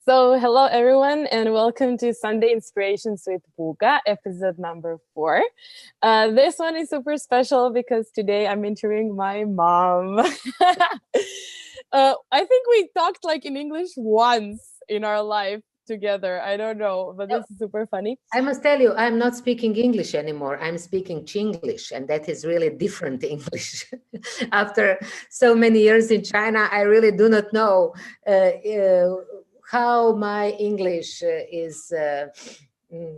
So, hello everyone, and welcome to Sunday Inspirations with Buga, episode number 4. This one is super special because today I'm interviewing my mom. I think we talked like in English once in our life together. I don't know, but this is super funny. I must tell you, I'm not speaking English anymore. I'm speaking Chinglish, and that is really different English. After so many years in China, I really do not know how my English is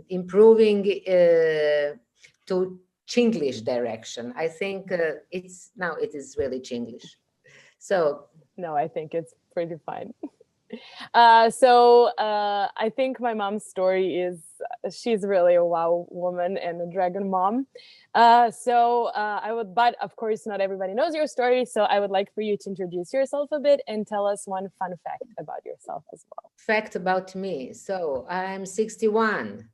improving to Chinglish direction. I think it is really Chinglish. So no, I think it's pretty fine. I think my mom's story is she's really a wow woman and a dragon mom. But of course, not everybody knows your story. So I would like for you to introduce yourself a bit and tell us one fun fact about yourself as well. Fact about me. So I'm 61.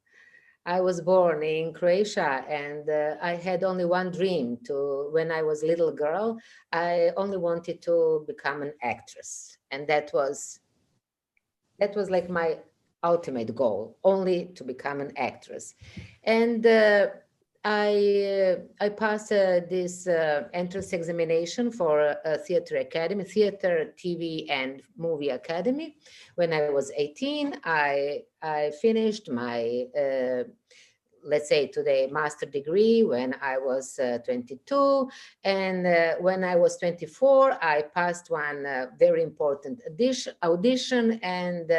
I was born in Croatia, and I had only one dream. When I was a little girl, I only wanted to become an actress, and that was like my ultimate goal, only to become an actress. And I passed this entrance examination for a theater academy, theater, TV, and movie academy. When I was 18, I finished my, let's say today, master degree when I was 22. And when I was 24, I passed one very important audition, and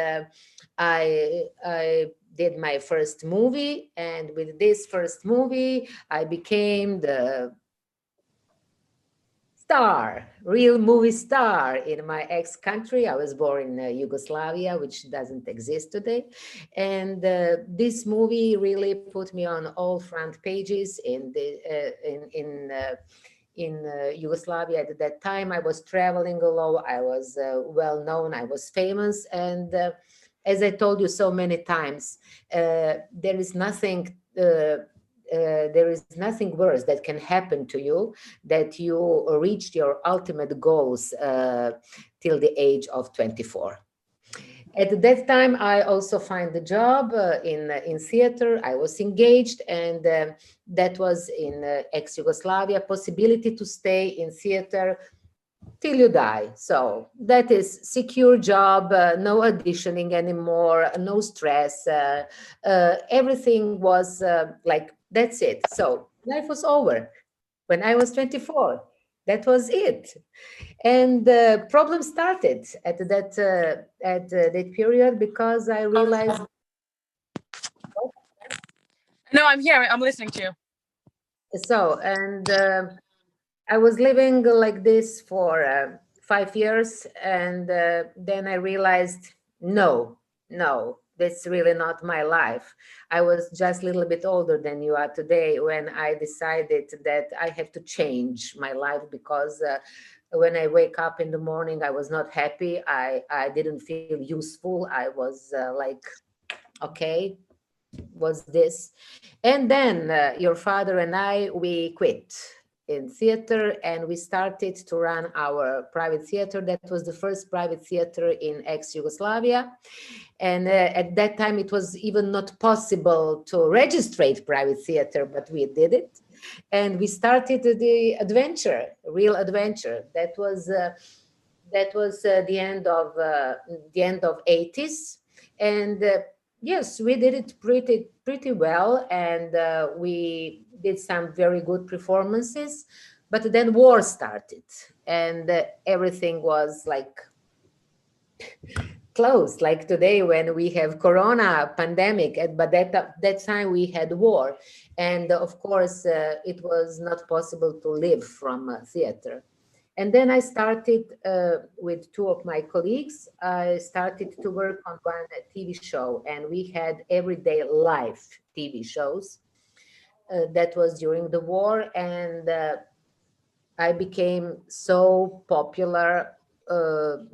I did my first movie. And with this first movie, I became the real movie star in my ex-country. I was born in Yugoslavia, which doesn't exist today. And this movie really put me on all front pages in Yugoslavia. At that time, I was traveling a lot. I was well known. I was famous. And as I told you so many times, there is nothing worse that can happen to you, that you reached your ultimate goals till the age of 24. At that time, I also find a job in theater. I was engaged, and that was in ex-Yugoslavia, possibility to stay in theater till you die. So that is secure job, no auditioning anymore, no stress. Everything was like, that's it. So life was over when I was 24. That was it. And the problem started at that period, because I realized. No, I'm here. I'm listening to you. So, and I was living like this for 5 years, and then I realized, no, that's really not my life. I was just a little bit older than you are today when I decided that I have to change my life, because when I wake up in the morning, I was not happy. I didn't feel useful. I was like, okay, what's this? And then your father and I, we quit in theater, and we started to run our private theater. That was the first private theater in ex-Yugoslavia. And at that time, it was even not possible to register private theater, but we did it. And we started the adventure, real adventure. That was the end of 80s. And yes, we did it pretty well, and we did some very good performances. But then war started, and everything was like closed. Like today, when we have Corona pandemic, but that time we had war, and of course it was not possible to live from theater. And then I started with 2 of my colleagues. I started to work on one TV show, and we had everyday live TV shows. That was during the war, and I became so popular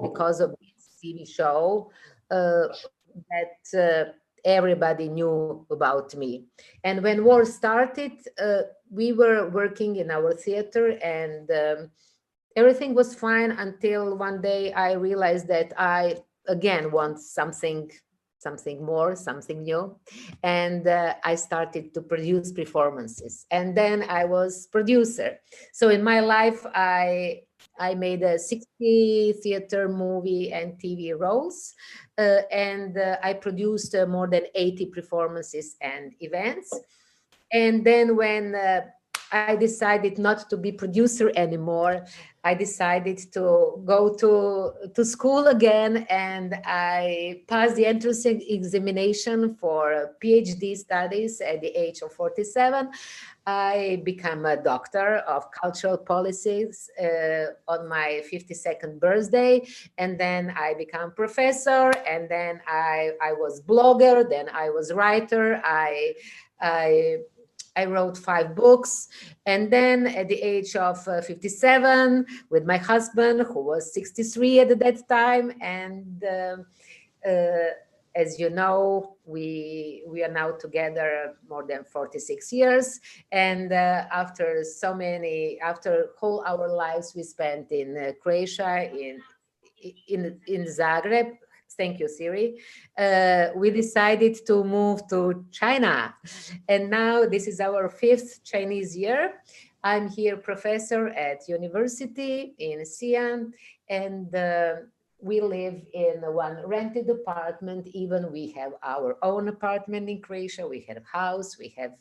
because of this TV show that everybody knew about me. And when war started, we were working in our theater, and everything was fine until one day I realized that I again want something more, something new. And I started to produce performances. And then I was producer. So in my life, I made a 60 theater, movie, and TV roles. And I produced more than 80 performances and events. And then when I decided not to be producer anymore, I decided to go to school again, and I passed the entrance examination for PhD studies at the age of 47. I became a doctor of cultural policies on my 52nd birthday, and then I became professor, and then I was blogger, then I was writer. I I wrote 5 books. And then at the age of 57, with my husband, who was 63 at that time, and uh, as you know, we are now together more than 46 years. And after whole our lives we spent in Croatia, in Zagreb. Thank you, Siri. We decided to move to China. And now this is our 5th Chinese year. I'm here professor at university in Xi'an, and we live in one rented apartment. Even we have our own apartment in Croatia. We have house. We have,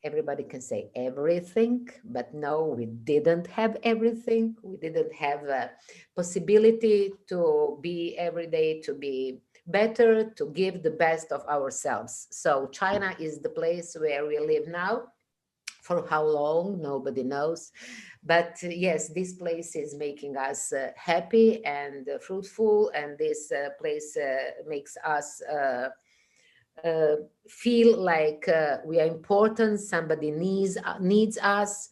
everybody can say everything, but no, we didn't have everything. We didn't have a possibility to be every day, to be better, to give the best of ourselves. So China is the place where we live now. For how long, nobody knows. But yes, this place is making us happy and fruitful, and this place makes us feel like we are important, somebody needs us.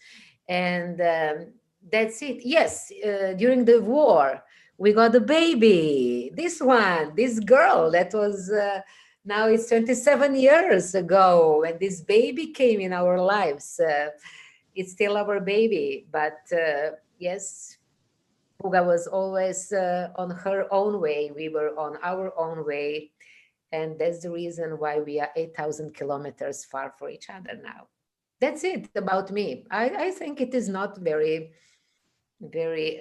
And that's it. Yes, during the war we got a baby, this girl that was now it's 27 years ago when this baby came in our lives. It's still our baby, but yes, Puga was always on her own way, we were on our own way. And that's the reason why we are 8,000 kilometers far from each other now. That's it about me. I think it is not very, very,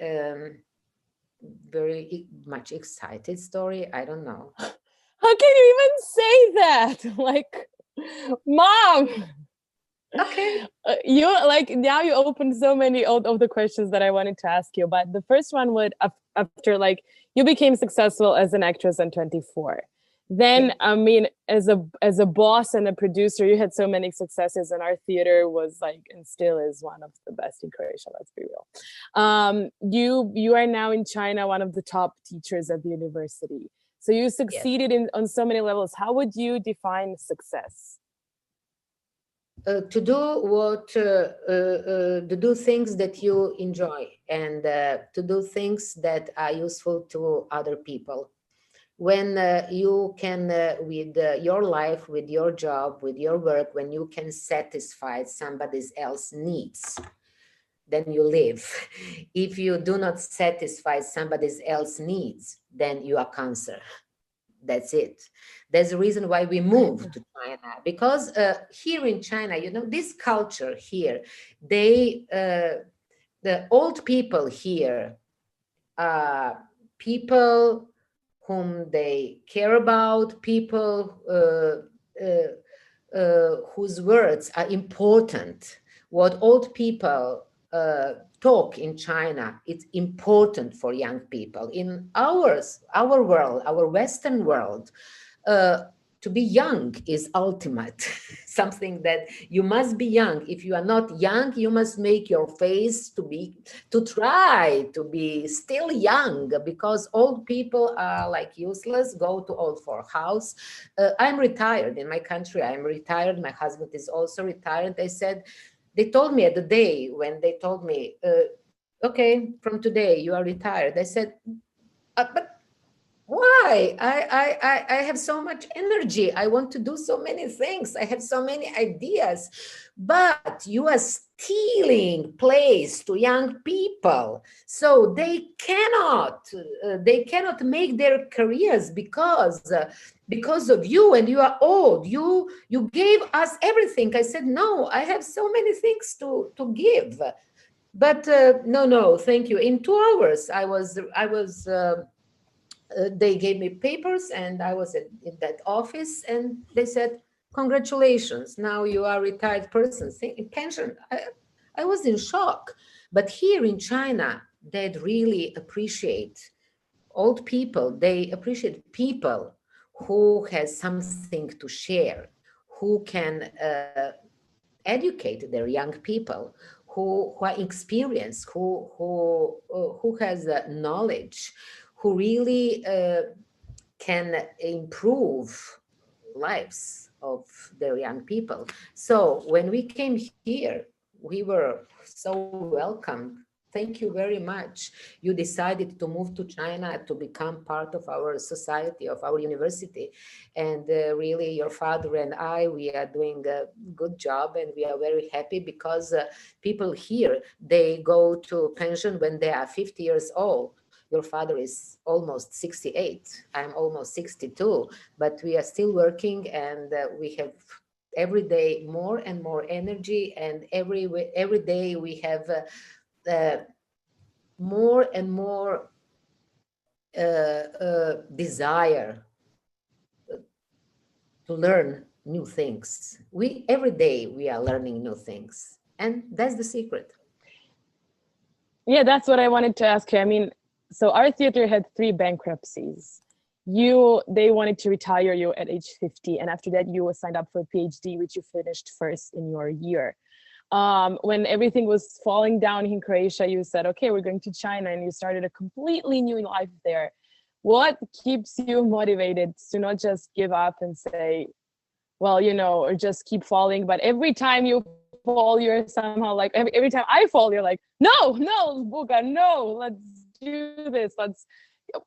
very much excited story. I don't know. How can you even say that? Like, mom. Okay. You like now you opened so many of the questions that I wanted to ask you, but the first one would after like you became successful as an actress in 24. Then Yeah. I mean, as a boss and a producer, you had so many successes, and our theater was like and still is one of the best in Croatia. Let's be real. You are now in China, one of the top teachers at the university. So you Yes. succeeded in on so many levels. How would you define success? To do what to do things that you enjoy, and to do things that are useful to other people. When you can with your life, with your job, with your work, when you can satisfy somebody else's needs, then you live. If you do not satisfy somebody else's needs, then you are cancer. That's it. That's the reason why we moved to China, because here in China, you know, this culture here, they the old people here are people whom they care about, people whose words are important. What old people talk in China, it's important for young people. In our world, our Western world, uh, to be young is ultimate. Something that you must be young. If you are not young, you must make your face to try to be still young, because old people are like useless. Go to old for house. I'm retired in my country. I'm retired. My husband is also retired. They told me at the day when they told me, okay, from today you are retired. I said, but Why? I have so much energy. I want to do so many things. I have so many ideas. But you are stealing place to young people. So they cannot make their careers because of you, and you are old. You gave us everything. I said, no, I have so many things to give. But no, thank you. In 2 hours, they gave me papers, and I was in that office, and they said, congratulations, now you are a retired person, pension. I was in shock. But here in China, they'd really appreciate old people. They appreciate people who has something to share, who can educate their young people, who are experienced, who has knowledge, who really can improve lives of their young people. So when we came here, we were so welcomed. Thank you very much. You decided to move to China to become part of our society, of our university. And really, your father and I, we are doing a good job, and we are very happy because people here, they go to pension when they are 50 years old. Your father is almost 68. I'm almost 62, but we are still working, and we have every day more and more energy, and every day we have more and more desire to learn new things. Every day we are learning new things, and that's the secret. Yeah, that's what I wanted to ask you. I mean, so our theater had 3 bankruptcies. They wanted to retire you at age 50, and after that you signed up for a PhD, which you finished first in your year. When everything was falling down in Croatia, you said, okay, we're going to China, and you started a completely new life there. What keeps you motivated to not just give up and say, well, or just keep falling, but every time you fall, you're somehow like, every time I fall, you're like, no, Buka, no, let's do this.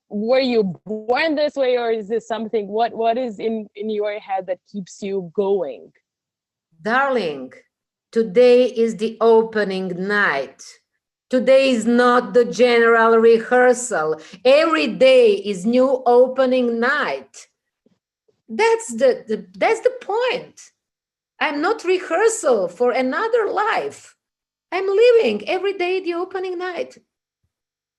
Were you born this way, or is this something, what is in your head that keeps you going? Darling, today is the opening night. Today is not the general rehearsal. Every day is new opening night. That's the point. I'm not rehearsal for another life. I'm living every day the opening night.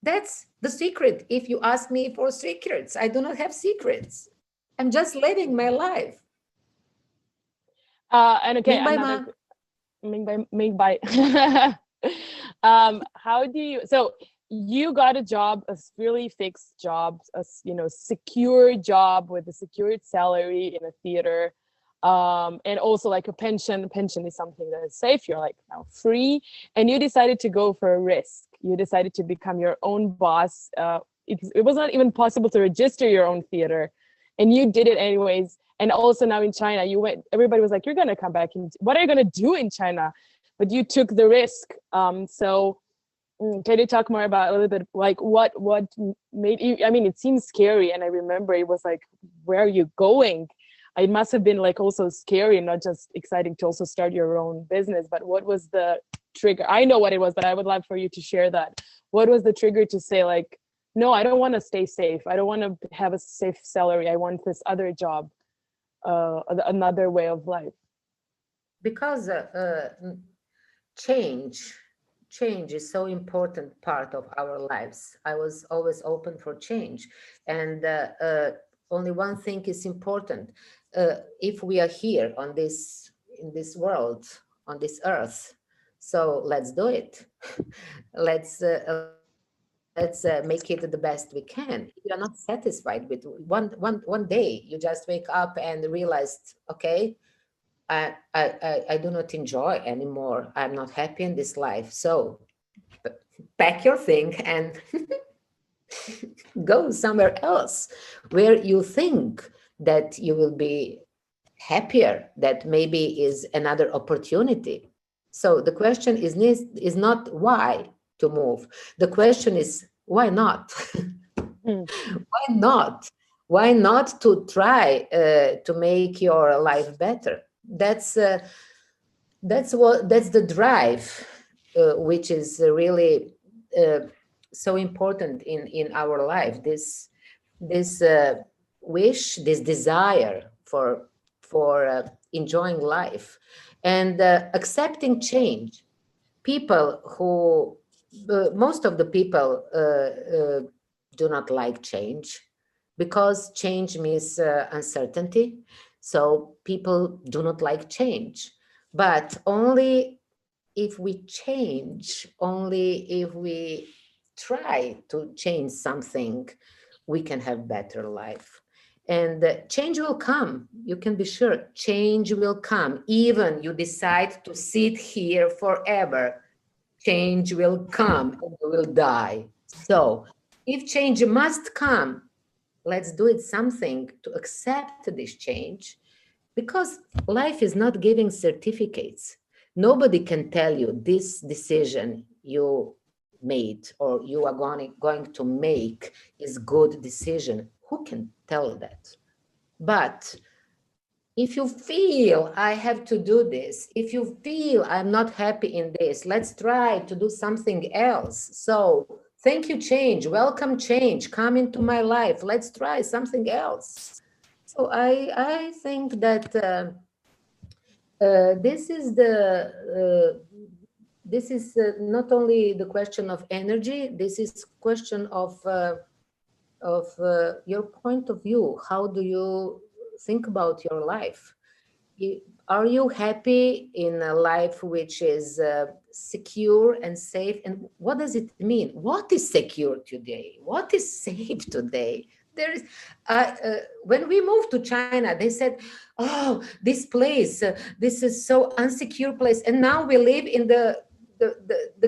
That's the secret. If you ask me for secrets, I do not have secrets. I'm just living my life. And okay, how do you, so you got a job, a really fixed job, a secure job with a secured salary in a theater, and also like a pension is something that is safe, you're like now free, and you decided to go for a risk. You decided to become your own boss. It was not even possible to register your own theater, and you did it anyways. And also now in China, everybody was like, you're going to come back, and what are you going to do in China? But you took the risk. So can you talk more about a little bit, like what made you, I mean, it seems scary, and I remember it was like, where are you going? It must have been like also scary, not just exciting to also start your own business, but what was the trigger? I know what it was, but I would love for you to share that. What was the trigger to say like, no, I don't want to stay safe. I don't want to have a safe salary. I want this other job, another way of life. Because change is so important part of our lives. I was always open for change, and only one thing is important. If we are here in this world, on this earth, so let's do it. let's make it the best we can. If you're not satisfied with one day, you just wake up and realized, okay, I do not enjoy anymore. I'm not happy in this life. So pack your thing and go somewhere else where you think that you will be happier, that maybe is another opportunity. So the question is not why to move. The question is why not? Hmm. Why not? Why not to try to make your life better? That's the drive, which is really uh, so important in our life. This wish, this desire for enjoying life, and accepting change. People who Most of the people do not like change, because change means uncertainty. So people do not like change, but only if we change, only if we try to change something, we can have better life. And change will come. You can be sure change will come. Even you decide to sit here forever, change will come and you will die. So if change must come, let's do it something to accept this change, because life is not giving certificates. Nobody can tell you this decision you made or you are going to make is good decision. Who can tell that? But if you feel I have to do this, if you feel I'm not happy in this, let's try to do something else. So thank you, change. Welcome, change. Come into my life. Let's try something else. So I think that this is not only the question of energy. This is question of your point of view. How do you think about your life? Are you happy in a life which is secure and safe? And what does it mean? What is secure today? What is safe today? There is, when we moved to China, they said, "Oh, this place, this is so unsecure place," and now we live in the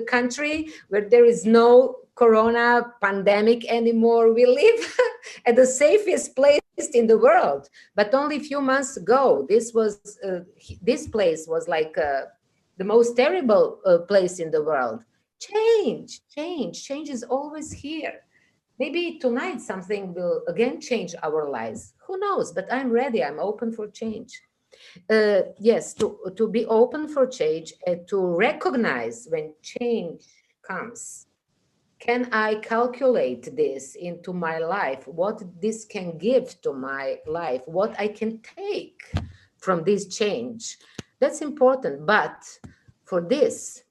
country where there is no corona pandemic anymore. We live at the safest place in the world. But only a few months ago, this place was like the most terrible place in the world. Change is always here. Maybe tonight something will again change our lives. Who knows? But I'm ready. I'm open for change. Yes, to be open for change and to recognize when change comes. Can I calculate this into my life? What this can give to my life? What I can take from this change? That's important. But for this,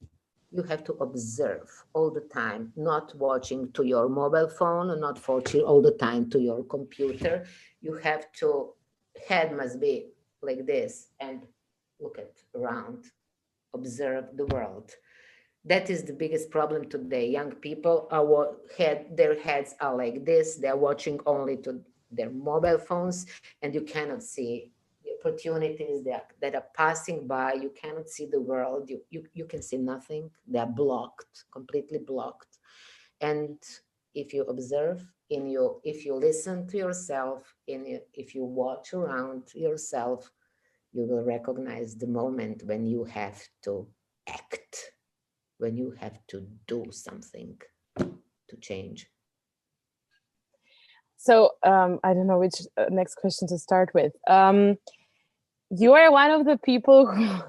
you have to observe all the time, not watching to your mobile phone, not watching all the time to your computer. You have to, head must be like this and look at around, observe the world. That is the biggest problem today. Young people are their heads are like this. They're watching only to their mobile phones, and you cannot see the opportunities that are passing by. You cannot see the world. You can see nothing. They're blocked, completely blocked. And if you observe if you listen to yourself, if you watch around yourself, you will recognize the moment when you have to act, when you have to do something to change. So I don't know which next question to start with. You are one of the people who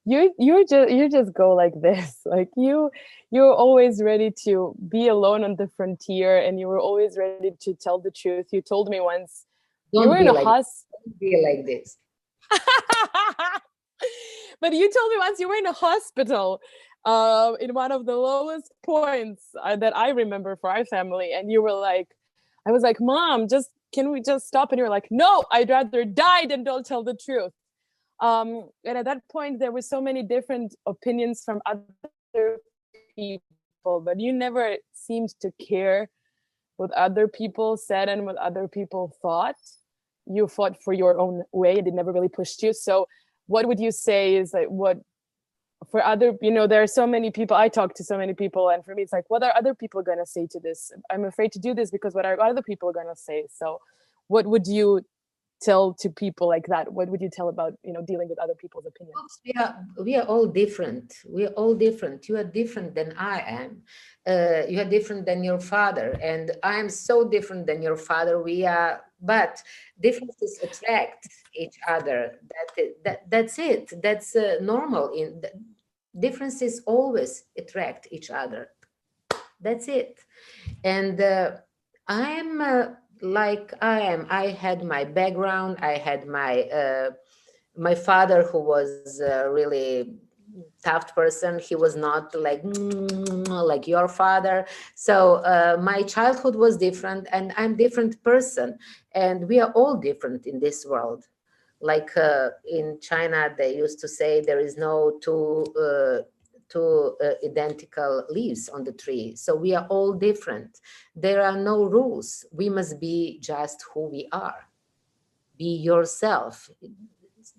you just go like this. Like you're always ready to be alone on the frontier, and you were always ready to tell the truth. You told me once you were Don't in be a like hospital. don't be like this. But you told me once you were in a hospital, in one of the lowest points that I remember for our family, and you were like, I was like, "Mom, just can we just stop?" And you were like, "No, I'd rather die than don't tell the truth." And at that point, there were so many different opinions from other people, but you never seemed to care what other people said and what other people thought. You fought for your own way, and it never really pushed you. So what would you say is like what for other, there are so many people, I talk to so many people, and for me it's like, what are other people going to say to this? I'm afraid to do this because what are other people going to say? So what would you tell to people like that? What would you tell about, dealing with other people's opinions? We are all different. We are all different. You are different than I am. You are different than your father, and I am so different than your father. But differences attract each other. That's it. That's normal. Differences always attract each other. That's it. And I'm like I am. I had my background. I had my father, who was a really tough person. He was not like your father. So my childhood was different, and I'm different person. And we are all different in this world. Like in China, they used to say there is no two identical leaves on the tree. So we are all different. There are no rules. We must be just who we are. Be yourself.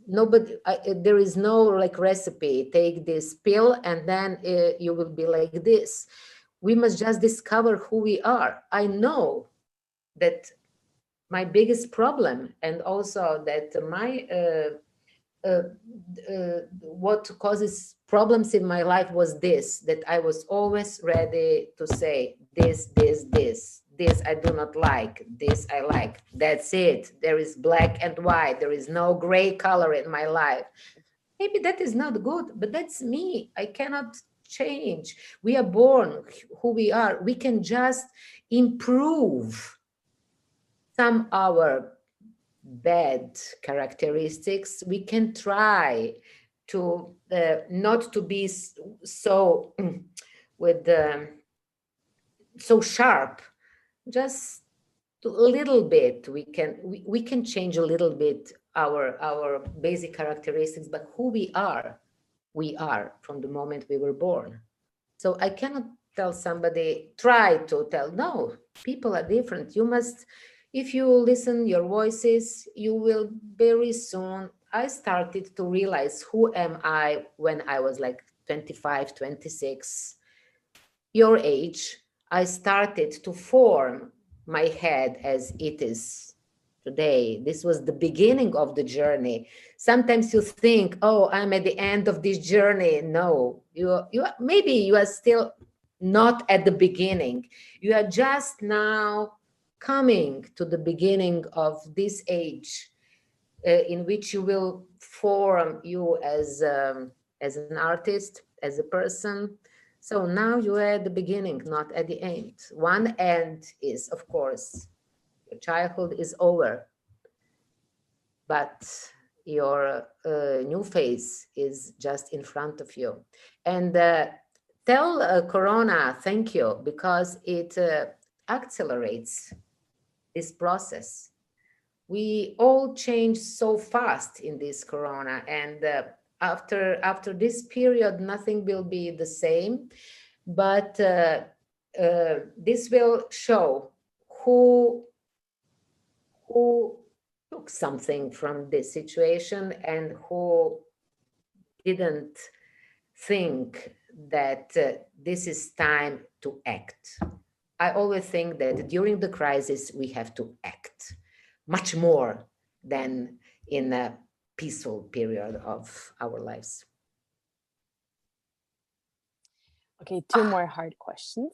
Nobody, there is no like recipe. Take this pill and then you will be like this. We must just discover who we are. I know that my biggest problem, and also that what causes problems in my life was this, that I was always ready to say this I do not like, this I like. That's it. There is black and white. There is no gray color in my life. Maybe that is not good, but that's me. I cannot change. We are born who we are. We can just improve some our bad characteristics. We can try to not to be so with so sharp. Just a little bit. We can change a little bit our basic characteristics, but who we are from the moment we were born. So I cannot tell somebody, try to tell, no, people are different. You must, if you listen your voices, you will very soon. I started to realize who am I when I was like 25, 26, your age. I started to form my head as it is today. This was the beginning of the journey. Sometimes you think, oh, I'm at the end of this journey. No, you maybe you are still not at the beginning. You are just now coming to the beginning of this age in which you will form you as an artist, as a person. So now you are at the beginning, not at the end. One end is, of course, your childhood is over, but your new phase is just in front of you. And tell Corona thank you, because it accelerates this process. We all change so fast in this Corona, and after this period, nothing will be the same. But this will show who took something from this situation and who didn't think that this is time to act. I always think that during the crisis, we have to act much more than in a peaceful period of our lives. Okay, two more hard questions.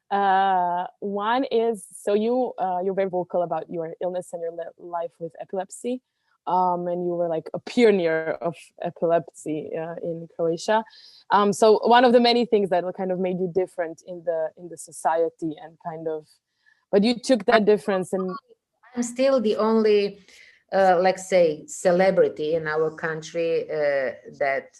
One is, so you're very vocal about your illness and your life with epilepsy, and you were like a pioneer of epilepsy in Croatia. So one of the many things that kind of made you different in the society, and kind of, but you took that difference and. I'm still the only, let's say, celebrity in our country that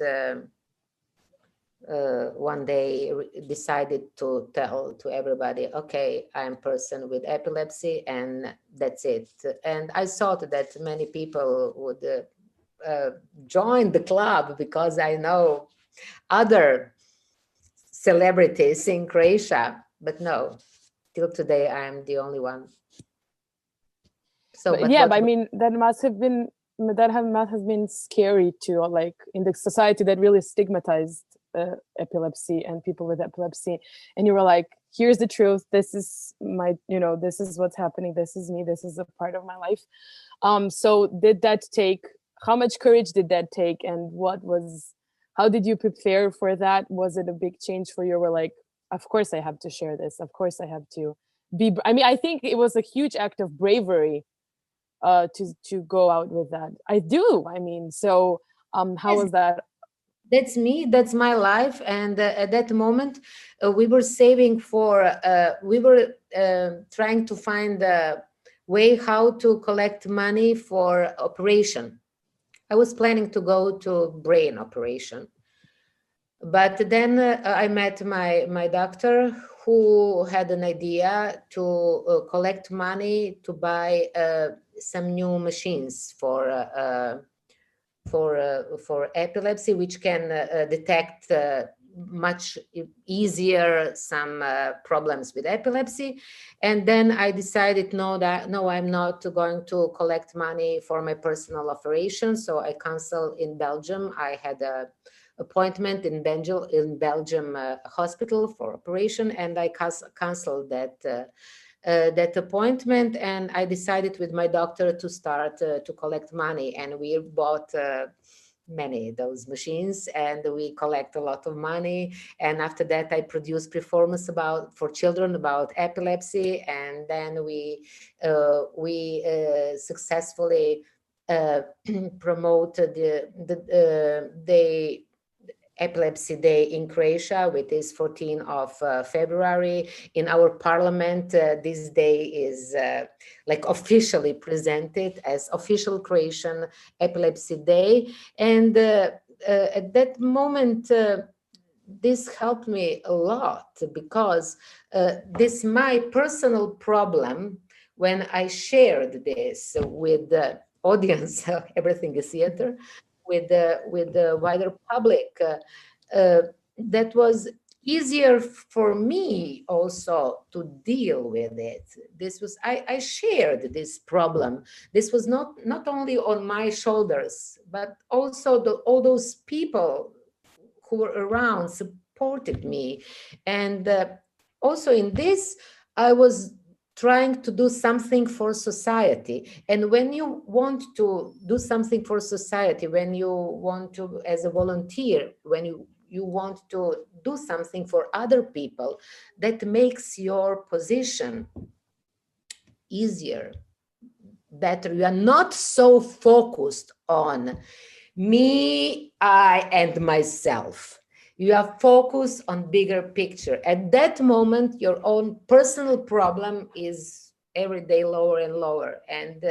one day decided to tell to everybody, okay, I'm a person with epilepsy, and that's it. And I thought that many people would join the club, because I know other celebrities in Croatia, but no, till today I'm the only one. So, but I mean, that must have been scary too, like in the society that really stigmatized epilepsy and people with epilepsy. And you were like, here's the truth. This is my, this is what's happening. This is me. This is a part of my life. So how much courage did that take? And how did you prepare for that? Was it a big change for you? We're like, of course I have to share this. Of course I have to I think it was a huge act of bravery to go out with that. I do. I mean, so how was that? That's me. That's my life. And at that moment, we were saving we were trying to find a way how to collect money for operation. I was planning to go to brain operation. But then I met my doctor, who had an idea to collect money to buy some new machines for epilepsy, which can detect much easier some problems with epilepsy. And then I decided, no, I'm not going to collect money for my personal operation. So I canceled in Belgium. I had a appointment in Belgium hospital for operation, and I canceled that appointment, and I decided with my doctor to start to collect money, and we bought many of those machines, and we collect a lot of money. And after that, I produced performance for children about epilepsy, and then we successfully promoted the Epilepsy Day in Croatia, which is 14th of February. In our parliament, this day is like officially presented as official Croatian Epilepsy Day. And at that moment, this helped me a lot, because this my personal problem, when I shared this with the audience, everything is theater, with the wider public, that was easier for me also to deal with it. This was I shared this problem. This was not only on my shoulders, but also all those people who were around supported me. And also in this, I was trying to do something for society. And when you want to do something for society, when you want to, as a volunteer, when you want to do something for other people, that makes your position easier, better. You are not so focused on me, I, and myself. You are focused on bigger picture. At that moment, your own personal problem is every day lower and lower. And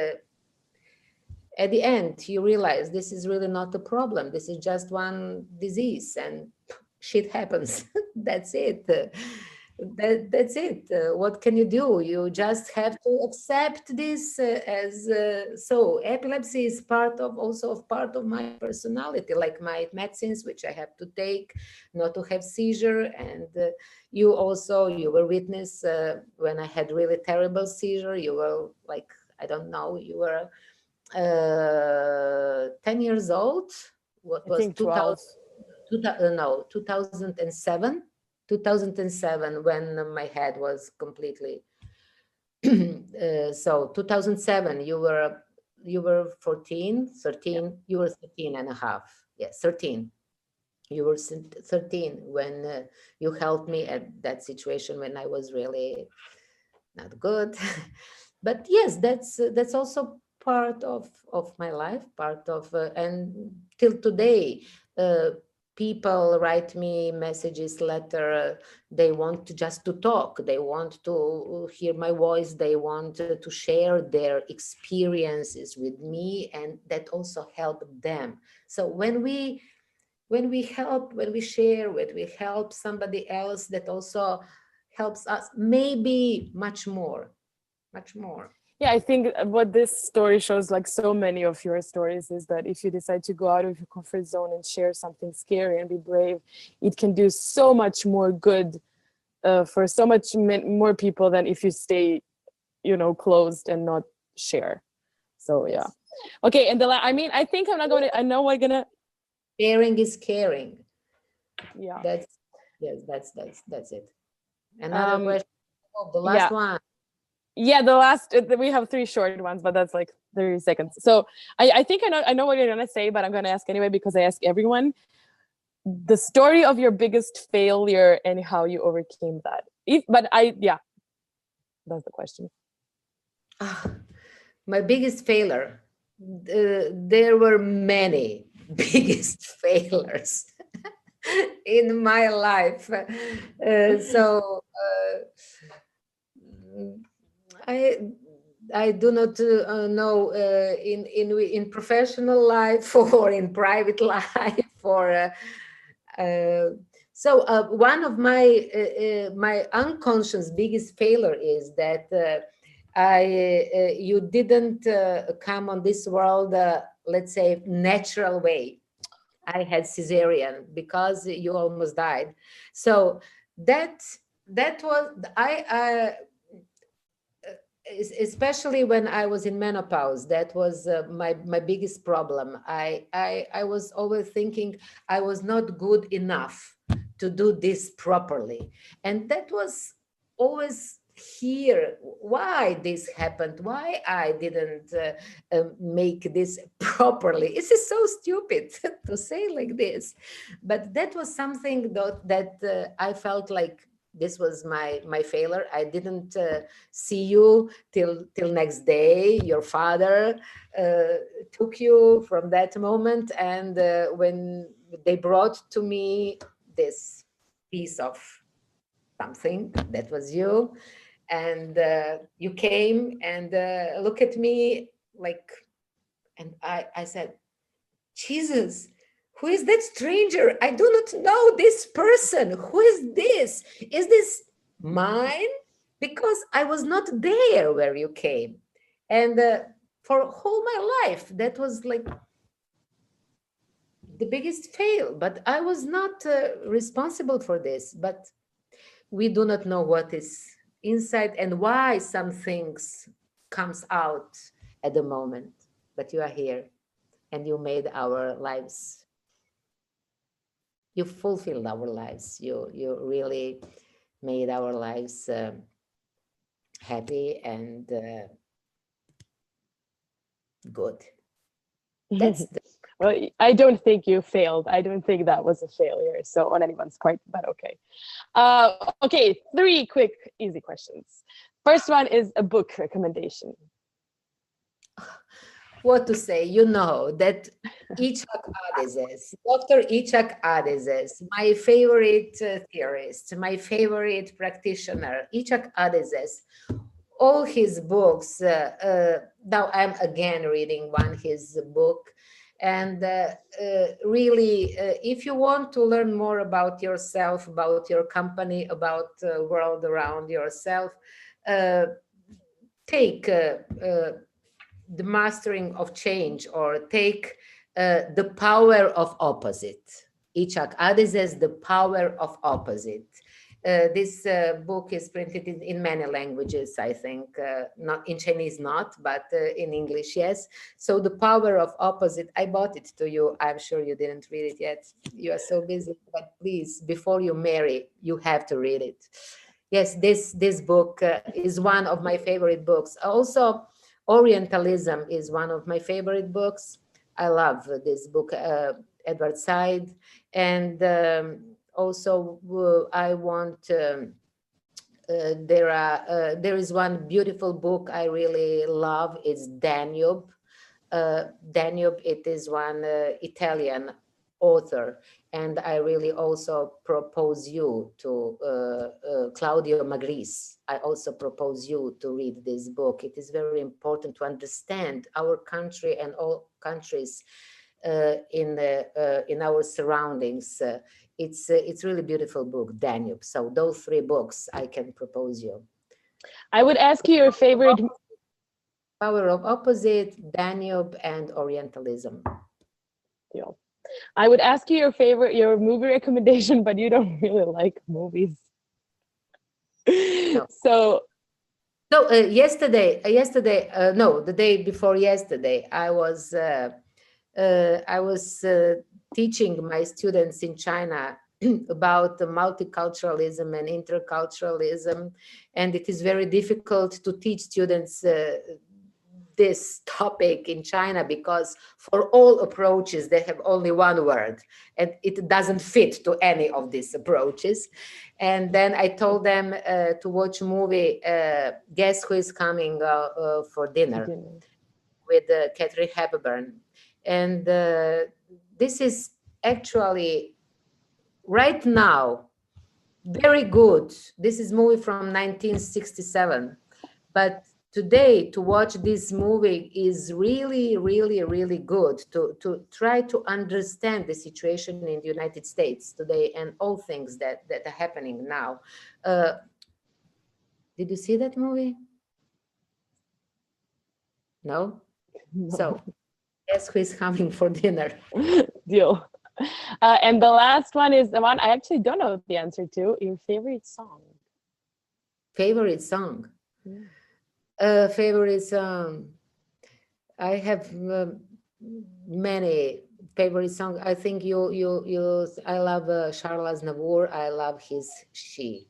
at the end, you realize this is really not a problem. This is just one disease, and shit happens. That's it. That's it. What can you do? You just have to accept this as so. Epilepsy is part of my personality, like my medicines, which I have to take not to have seizure. And you were witness when I had really terrible seizure. You were like, I don't know, you were 10 years old. What was 2007? 2007, when my head was completely so 2007, you were 14, 13. Yeah. You were 13 and a half. Yes, 13. You were 13 when you helped me at that situation when I was really not good. But yes, that's also part of my life, part of and till today, people write me messages, letter. They want to talk. They want to hear my voice. They want to share their experiences with me, and that also help them. So when we share, when we help somebody else, that also helps us, maybe much more. Yeah, I think what this story shows, like so many of your stories, is that if you decide to go out of your comfort zone and share something scary and be brave, it can do so much more good for so much more people than if you stay, closed and not share. So yeah. Okay, and I think I'm not going to. I know we're gonna. Sharing is caring. Yeah. That's it. Another question. Oh, the Yeah. last one. Yeah, the last we have 3 short ones, but that's like 30 seconds. So I think I know what you're gonna say, but I'm gonna ask anyway because I ask everyone the story of your biggest failure and how you overcame that. That's the question. My biggest failure. There were many biggest failures in my life. I I do not know in professional life or in private life or one of my unconscious biggest failure is that you didn't come on this world, let's say, natural way. I had cesarean because you almost died. So that was especially when I was in menopause, that was my biggest problem. I was always thinking I was not good enough to do this properly, and that was always here why this happened, why I didn't make this properly. This is so stupid to say like this, but that was something that I felt like this was my failure. I didn't see you till next day. Your father took you from that moment, and when they brought to me this piece of something, that was you, and you came and look at me like, and I said, Jesus, who is that stranger? I do not know this person. Who is this? Is this mine? Because I was not there where you came. And for whole my life, that was like the biggest fail. But I was not responsible for this. But we do not know what is inside and why some things comes out at the moment. But you are here and you made our lives, you fulfilled our lives. You really made our lives happy and good. That's Well, I don't think you failed. I don't think that was a failure. So on anyone's part, but okay. Okay, 3 quick, easy questions. First one is a book recommendation. What to say? You know that Ichak Adizes, Dr. Ichak Adizes, my favorite theorist, my favorite practitioner, Ichak Adizes, all his books. Now I'm again reading his book. And really, if you want to learn more about yourself, about your company, about the world around yourself, take the mastering of change, or take the power of opposite. Ichak Adizes, the power of opposite. This book is printed in many languages, I think, not in Chinese, not, but in English, yes. So the power of opposite, I bought it to you. I'm sure you didn't read it yet. You are so busy, but please, before you marry, you have to read it. Yes, this book is one of my favorite books. Also, Orientalism is one of my favorite books. I love this book, Edward Said. And also, I want, there is one beautiful book I really love. It's Danube. Danube, it is one Italian author. And I really also propose you to Claudio Magris. I also propose you to read this book. It is very important to understand our country and all countries in our surroundings. It's really beautiful book, Danube. So those 3 books I can propose you. I would ask you your favorite. Power of Opposite, Danube, and Orientalism. Yeah. I would ask you your movie recommendation, but you don't really like movies. No. So yesterday, no, the day before yesterday, I was teaching my students in China about the multiculturalism and interculturalism, and it is very difficult to teach students this topic in China, because for all approaches they have only one word and it doesn't fit to any of these approaches. And then I told them to watch a movie, Guess Who is Coming for Dinner, with Catherine Hepburn. And this is actually right now very good. This is movie from 1967, but today to watch this movie is really, really, really good to try to understand the situation in the United States today and all things that are happening now. Did you see that movie? No? So, Guess Who is Coming for Dinner? Deal. And the last one is the one I actually don't know the answer to. Your favorite song? Favorite song? Favorite song? I have many favorite songs. I think I love Charles Aznavour. I love his She.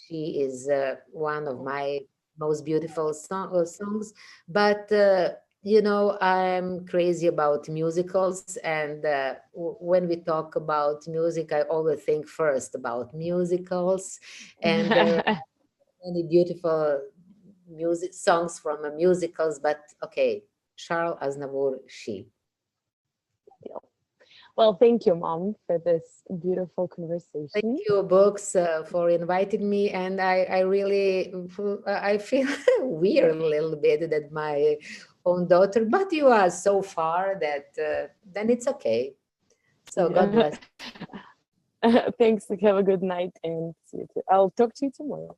She is one of my most beautiful songs. But I'm crazy about musicals, and when we talk about music, I always think first about musicals, and there are many beautiful music songs from musicals. But okay, Charles Aznavour, She. Well, thank you, Mom, for this beautiful conversation. Thank you, Books, for inviting me. And I really, I feel weird a little bit that my own daughter, but you are so far that then it's okay. So God bless. Thanks. Have a good night and see you. I'll talk to you tomorrow.